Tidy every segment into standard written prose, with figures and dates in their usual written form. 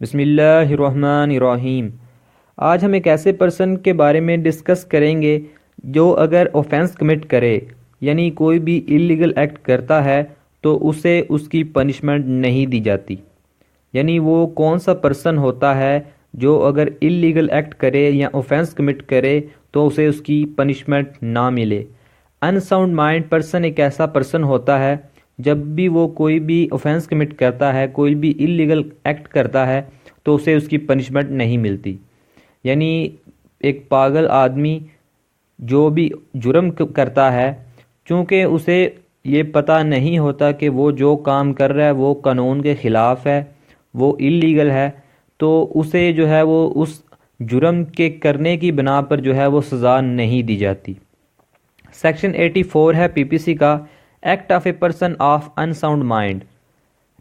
بسم اللہ الرحمن الرحیم۔ آج ہم ایک ایسے پرسن کے بارے میں ڈسکس کریں گے جو اگر اوفینس کمٹ کرے یعنی کوئی بھی اللیگل ایکٹ کرتا ہے تو اسے اس کی پنشمنٹ نہیں دی جاتی۔ یعنی وہ کون سا پرسن ہوتا ہے جو اگر اللیگل ایکٹ کرے یا اوفینس کمٹ کرے تو اسے اس کی پنشمنٹ نہ ملے۔ ان ساؤنڈ مائنڈ پرسن ایک ایسا پرسن ہوتا ہے جب بھی وہ کوئی بھی اوفینس کمٹ کرتا ہے، کوئی بھی اللیگل ایکٹ کرتا ہے تو اسے اس کی پنشمنٹ نہیں ملتی۔ یعنی ایک پاگل آدمی جو بھی جرم کرتا ہے، چونکہ اسے یہ پتہ نہیں ہوتا کہ وہ جو کام کر رہا ہے وہ قانون کے خلاف ہے، وہ اللیگل ہے، تو اسے جو ہے وہ اس جرم کے کرنے کی بنا پر جو ہے وہ سزا نہیں دی جاتی۔ سیکشن 84 ہے پی پی سی کا، act of a person of unsound mind.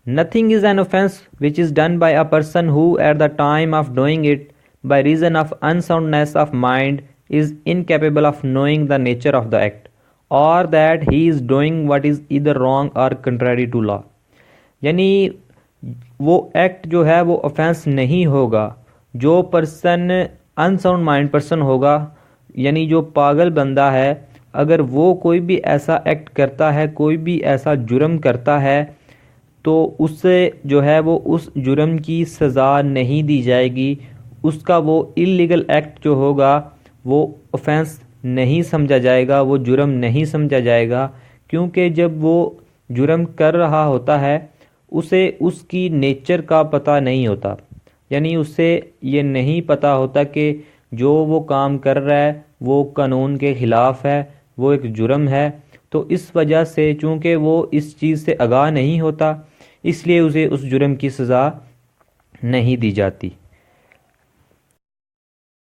Nothing is an offense which is done by a person who at the time of doing it by reason of unsoundness of mind is incapable of knowing the nature of the act or that he is doing what is either wrong or contrary to law۔ یعنی وہ act جو ہے وہ offense نہیں ہوگا جو person unsound mind person ہوگا، یعنی جو پاگل بندہ ہے، اگر وہ کوئی بھی ایسا ایکٹ کرتا ہے، کوئی بھی ایسا جرم کرتا ہے تو اس سے جو ہے وہ اس جرم کی سزا نہیں دی جائے گی، اس کا وہ اللیگل ایکٹ جو ہوگا وہ اوفینس نہیں سمجھا جائے گا، وہ جرم نہیں سمجھا جائے گا، کیونکہ جب وہ جرم کر رہا ہوتا ہے اسے اس کی نیچر کا پتہ نہیں ہوتا۔ یعنی اسے یہ نہیں پتہ ہوتا کہ جو وہ کام کر رہا ہے وہ قانون کے خلاف ہے، وہ ایک جرم ہے، تو اس وجہ سے چونکہ وہ اس چیز سے آگاہ نہیں ہوتا، اس لیے اسے اس جرم کی سزا نہیں دی جاتی۔